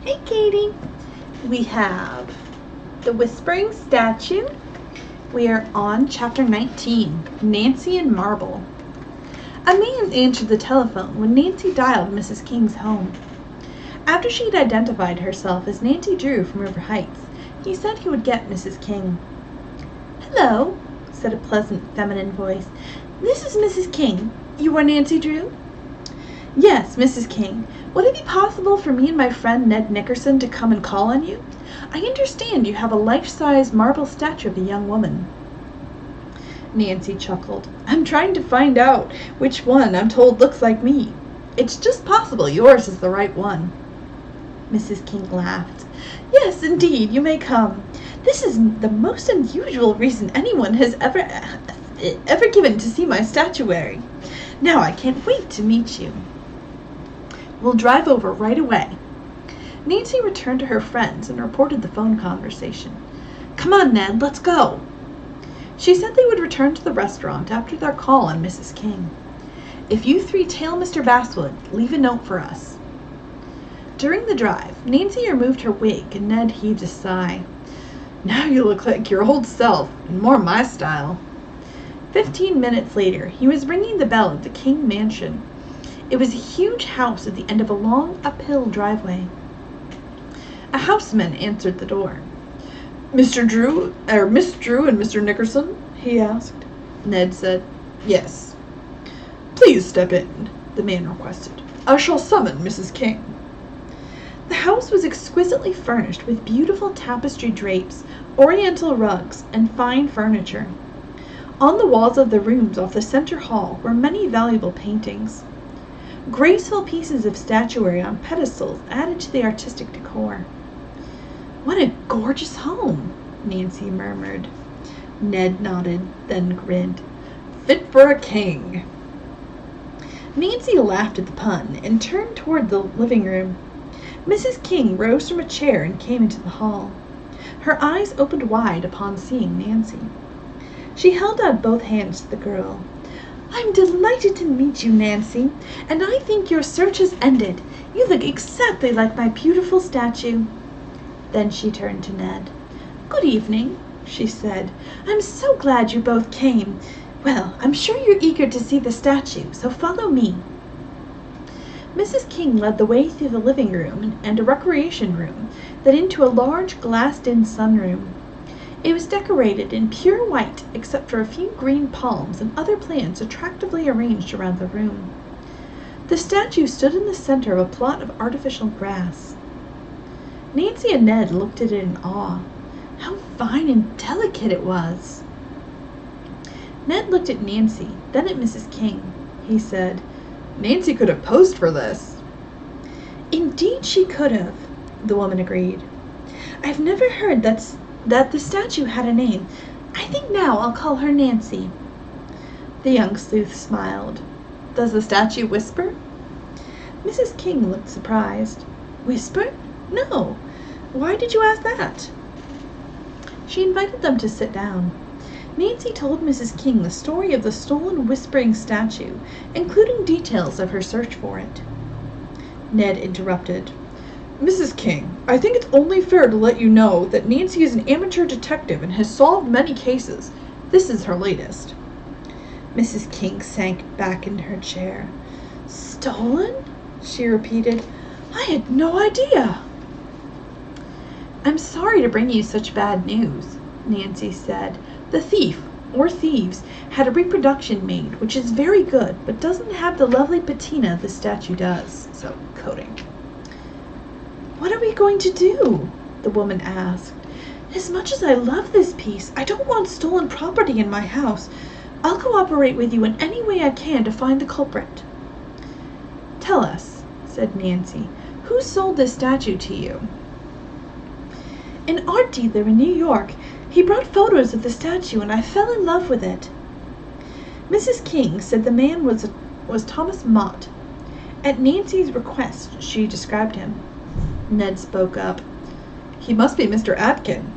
Hey, Katie. We have The Whispering Statue. We are on Chapter 19, Nancy and Marble. A man answered the telephone when Nancy dialed Mrs. King's home. After she had identified herself as Nancy Drew from River Heights, he said he would get Mrs. King. "Hello," said a pleasant feminine voice. "This is Mrs. King. You are Nancy Drew?" "Yes, Mrs. King. Would it be possible for me and my friend Ned Nickerson to come and call on you? I understand you have a life-size marble statue of a young woman." Nancy chuckled. "I'm trying to find out which one I'm told looks like me. It's just possible yours is the right one." Mrs. King laughed. "Yes, indeed, you may come. This is the most unusual reason anyone has ever given to see my statuary. Now I can't wait to meet you. We'll drive over right away." Nancy returned to her friends and reported the phone conversation. "Come on, Ned, let's go." She said they would return to the restaurant after their call on Mrs. King. "If you three tail Mr. Basswood, leave a note for us." During the drive, Nancy removed her wig and Ned heaved a sigh. "Now you look like your old self, and more my style." 15 minutes later, he was ringing the bell at the King mansion. It was a huge house at the end of a long uphill driveway. A houseman answered the door. Miss Drew and Mr. Nickerson?" he asked. Ned said, "Yes." "Please step in," the man requested. "I shall summon Mrs. King." The house was exquisitely furnished with beautiful tapestry drapes, oriental rugs, and fine furniture. On the walls of the rooms off the center hall were many valuable paintings. Graceful pieces of statuary on pedestals added to the artistic decor. "What a gorgeous home," Nancy murmured. Ned nodded, then grinned. "Fit for a king." Nancy laughed at the pun and turned toward the living room. Mrs. King rose from a chair and came into the hall. Her eyes opened wide upon seeing Nancy. She held out both hands to the girl. "I'm delighted to meet you, Nancy, and I think your search has ended. You look exactly like my beautiful statue." Then she turned to Ned. "Good evening," she said. "I'm so glad you both came. Well, I'm sure you're eager to see the statue, so follow me." Mrs. King led the way through the living room and a recreation room, then into a large glassed-in sunroom. It was decorated in pure white except for a few green palms and other plants attractively arranged around the room. The statue stood in the center of a plot of artificial grass. Nancy and Ned looked at it in awe. How fine and delicate it was! Ned looked at Nancy, then at Mrs. King. He said, "Nancy could have posed for this." "Indeed she could have," the woman agreed. "I've never heard that the statue had a name. I think now I'll call her Nancy." The young sleuth smiled. "Does the statue whisper?" Mrs. King looked surprised. "Whisper? No. Why did you ask that?" She invited them to sit down. Nancy told Mrs. King the story of the stolen whispering statue, including details of her search for it. Ned interrupted. "Mrs. King, I think it's only fair to let you know that Nancy is an amateur detective and has solved many cases. This is her latest." Mrs. King sank back into her chair. "Stolen?" she repeated. "I had no idea." "I'm sorry to bring you such bad news," Nancy said. "The thief, or thieves, had a reproduction made, which is very good, but doesn't have the lovely patina the statue does, so coating." "What are we going to do?" the woman asked. "As much as I love this piece, I don't want stolen property in my house. I'll cooperate with you in any way I can to find the culprit." "Tell us," said Nancy, "who sold this statue to you?" "An art dealer in New York. He brought photos of the statue and I fell in love with it." Mrs. King said the man was Thomas Mott. At Nancy's request, she described him. Ned spoke up. "He must be Mr. Atkin."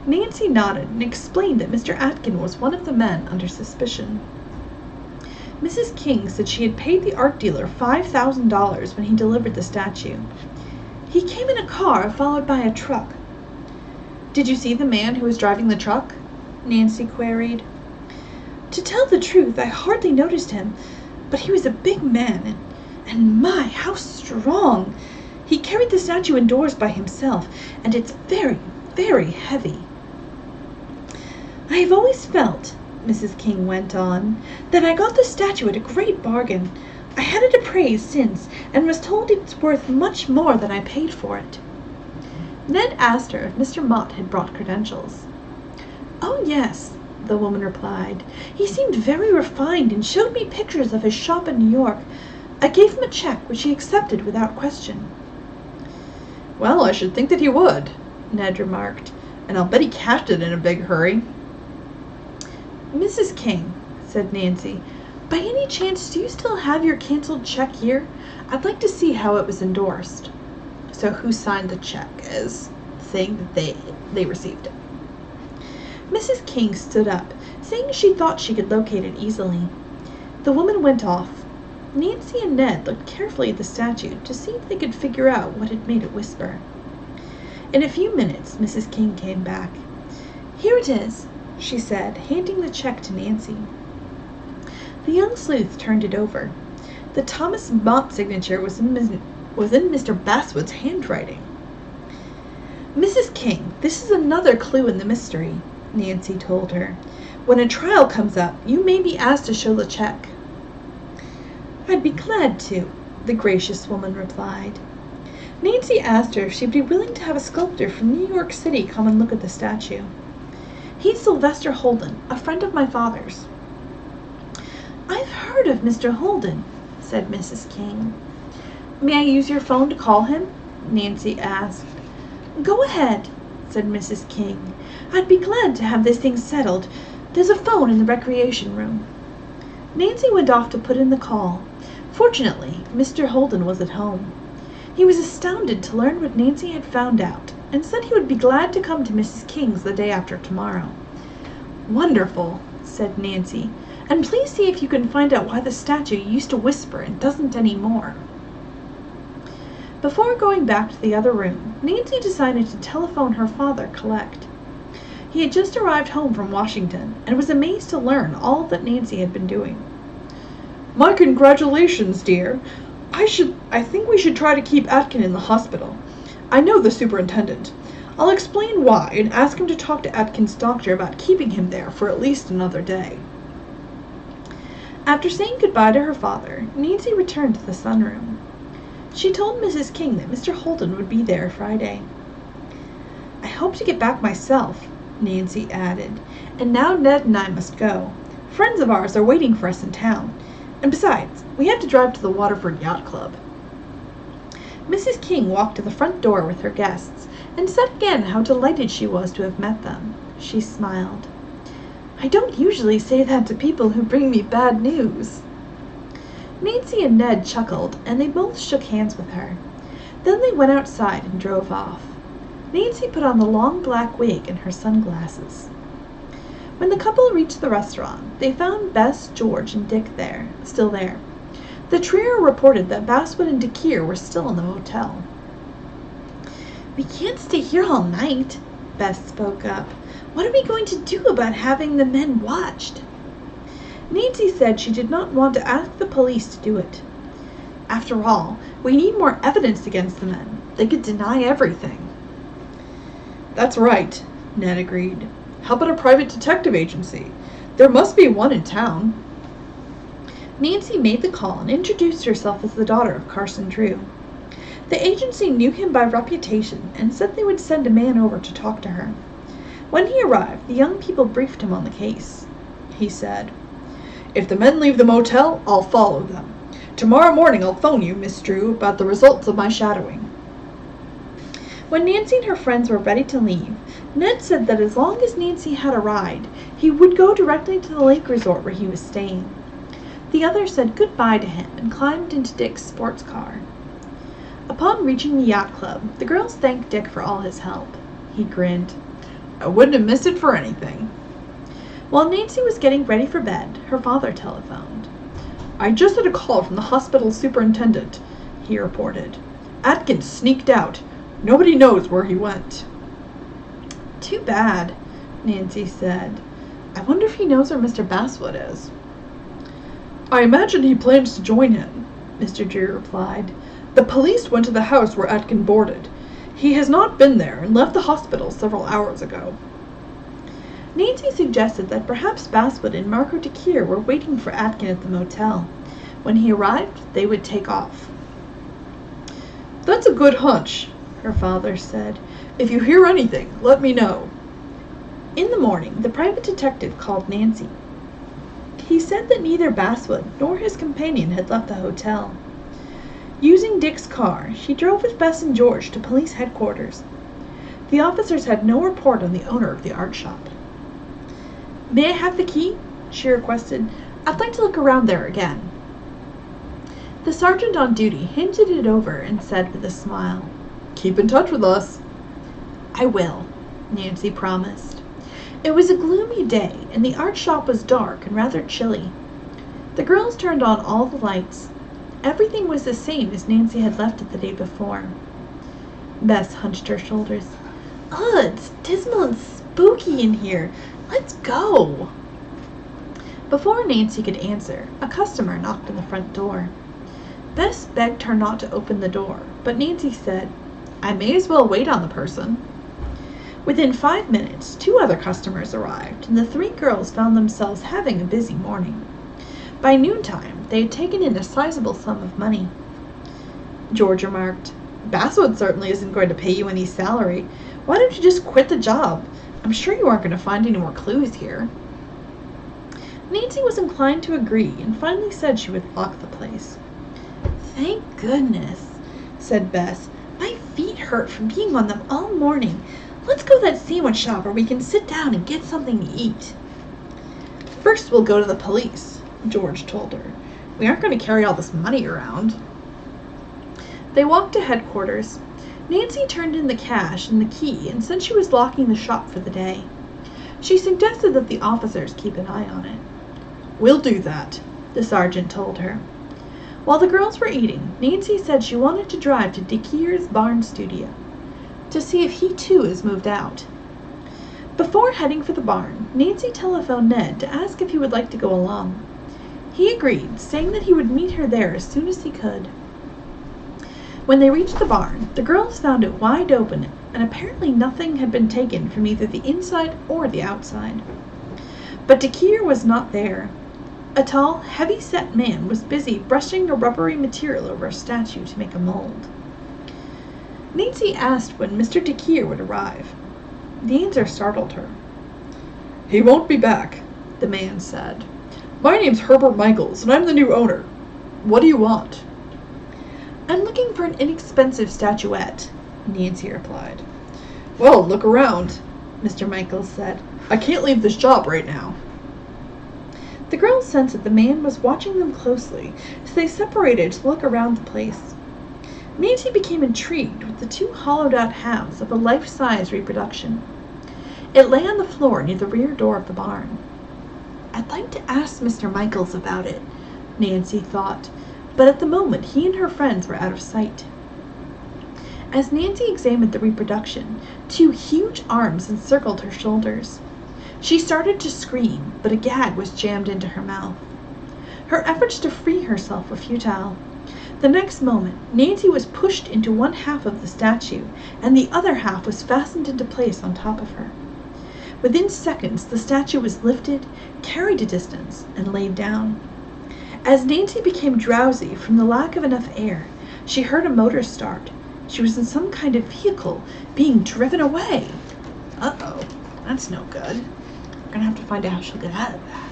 Nancy nodded and explained that Mr. Atkin was one of the men under suspicion. Mrs. King said she had paid the art dealer $5,000 when he delivered the statue. He came in a car, followed by a truck." "Did you see the man who was driving the truck?" Nancy queried. "To tell the truth, I hardly noticed him, but he was a big man, and my, how strong! He carried the statue indoors by himself, and it's very, very heavy." "I have always felt," Mrs. King went on, "that I got the statue at a great bargain. I had it appraised since, and was told it's worth much more than I paid for it." Ned asked her if Mr. Mott had brought credentials. "Oh, yes," the woman replied. "He seemed very refined and showed me pictures of his shop in New York. I gave him a check, which he accepted without question." "Well, I should think that he would," Ned remarked, "and I'll bet he cashed it in a big hurry." "Mrs. King," said Nancy, "by any chance do you still have your canceled check here? I'd like to see how it was endorsed." So who signed the check as saying that they received it? Mrs. King stood up, saying she thought she could locate it easily. The woman went off. Nancy and Ned looked carefully at the statue to see if they could figure out what had made it whisper. In a few minutes, Mrs. King came back. "Here it is," she said, handing the check to Nancy. The young sleuth turned it over. The Thomas Mott signature was in Mr. Basswood's handwriting. "Mrs. King, this is another clue in the mystery," Nancy told her. "When a trial comes up, you may be asked to show the check." "I'd be glad to," the gracious woman replied. Nancy asked her if she'd be willing to have a sculptor from New York City come and look at the statue. "He's Sylvester Holden, a friend of my father's." "I've heard of Mr. Holden," said Mrs. King. "May I use your phone to call him?" Nancy asked. "Go ahead," said Mrs. King. "I'd be glad to have this thing settled. There's a phone in the recreation room." Nancy went off to put in the call. Fortunately, Mr. Holden was at home. He was astounded to learn what Nancy had found out, and said he would be glad to come to Mrs. King's the day after tomorrow. "Wonderful," said Nancy, "and please see if you can find out why the statue used to whisper and doesn't anymore." Before going back to the other room, Nancy decided to telephone her father, Collect. He had just arrived home from Washington, and was amazed to learn all that Nancy had been doing. "My congratulations, dear. I think we should try to keep Atkin in the hospital. I know the superintendent. I'll explain why and ask him to talk to Atkin's doctor about keeping him there for at least another day." After saying goodbye to her father, Nancy returned to the sunroom. She told Mrs. King that Mr. Holden would be there Friday. "I hope to get back myself," Nancy added, "and now Ned and I must go. Friends of ours are waiting for us in town, and besides, we have to drive to the Waterford Yacht Club." Mrs. King walked to the front door with her guests, and said again how delighted she was to have met them. She smiled. "I don't usually say that to people who bring me bad news." Nancy and Ned chuckled, and they both shook hands with her. Then they went outside and drove off. Nancy put on the long black wig and her sunglasses. When the couple reached the restaurant, they found Bess, George, and Dick still there. The trio reported that Basswood and DeKeer were still in the hotel. "We can't stay here all night," Bess spoke up. "What are we going to do about having the men watched?" Nancy said she did not want to ask the police to do it. "After all, we need more evidence against the men. They could deny everything." "That's right," Ned agreed. "How about a private detective agency? There must be one in town." Nancy made the call and introduced herself as the daughter of Carson Drew. The agency knew him by reputation and said they would send a man over to talk to her. When he arrived, the young people briefed him on the case. He said, "If the men leave the motel, I'll follow them. Tomorrow morning I'll phone you, Miss Drew, about the results of my shadowing." When Nancy and her friends were ready to leave, Ned said that as long as Nancy had a ride, he would go directly to the lake resort where he was staying. The others said goodbye to him and climbed into Dick's sports car. Upon reaching the yacht club, the girls thanked Dick for all his help. He grinned. "I wouldn't have missed it for anything." While Nancy was getting ready for bed, her father telephoned. "I just had a call from the hospital superintendent," he reported. Atkins sneaked out. Nobody knows where he went." "Too bad," Nancy said. "I wonder if he knows where Mr. Basswood is." "I imagine he plans to join him," Mr. Drew replied. "The police went to the house where Atkin boarded. He has not been there and left the hospital several hours ago." Nancy suggested that perhaps Basswood and Marco DeKeer were waiting for Atkin at the motel. When he arrived, they would take off. "That's a good hunch," her father said. "If you hear anything, let me know." In the morning, the private detective called Nancy. He said that neither Basswood nor his companion had left the hotel. Using Dick's car, she drove with Bess and George to police headquarters. The officers had no report on the owner of the art shop. "May I have the key?" she requested. "I'd like to look around there again." The sergeant on duty handed it over and said with a smile, "Keep in touch with us." "I will," Nancy promised. It was a gloomy day, and the art shop was dark and rather chilly. The girls turned on all the lights. Everything was the same as Nancy had left it the day before. Bess hunched her shoulders. "Ugh, it's dismal and spooky in here. Let's go." Before Nancy could answer, a customer knocked on the front door. Bess begged her not to open the door, but Nancy said, "I may as well wait on the person." Within 5 minutes, 2 other customers arrived, and the 3 girls found themselves having a busy morning. By noontime, they had taken in a sizable sum of money. George remarked, "Basswood certainly isn't going to pay you any salary. Why don't you just quit the job? I'm sure you aren't going to find any more clues here." Nancy was inclined to agree and finally said she would lock the place. "Thank goodness," said Bess. "My feet hurt from being on them all morning. Let's go to that sandwich shop where we can sit down and get something to eat." "First we'll go to the police," George told her. "We aren't going to carry all this money around." They walked to headquarters. Nancy turned in the cash and the key and said she was locking the shop for the day. She suggested that the officers keep an eye on it. "We'll do that," the sergeant told her. While the girls were eating, Nancy said she wanted to drive to DeKeer's barn studio to see if he too has moved out. Before heading for the barn, Nancy telephoned Ned to ask if he would like to go along. He agreed, saying that he would meet her there as soon as he could. When they reached the barn, the girls found it wide open, and apparently nothing had been taken from either the inside or the outside. But DeKeer was not there. A tall, heavy-set man was busy brushing a rubbery material over a statue to make a mold. Nancy asked when Mr. DeKeer would arrive. The answer startled her. "He won't be back," the man said. "My name's Herbert Michaels, and I'm the new owner. What do you want?" "I'm looking for an inexpensive statuette," Nancy replied. "Well, look around," Mr. Michaels said. "I can't leave this job right now." The girls sensed that the man was watching them closely, so they separated to look around the place. Nancy became intrigued with the 2 hollowed-out halves of a life-size reproduction. It lay on the floor near the rear door of the barn. "I'd like to ask Mr. Michaels about it," Nancy thought, but at the moment he and her friends were out of sight. As Nancy examined the reproduction, 2 huge arms encircled her shoulders. She started to scream, but a gag was jammed into her mouth. Her efforts to free herself were futile. The next moment, Nancy was pushed into one half of the statue, and the other half was fastened into place on top of her. Within seconds, the statue was lifted, carried a distance, and laid down. As Nancy became drowsy from the lack of enough air, she heard a motor start. She was in some kind of vehicle, being driven away. Uh-oh, that's no good. We're gonna have to find out how she'll get out of that.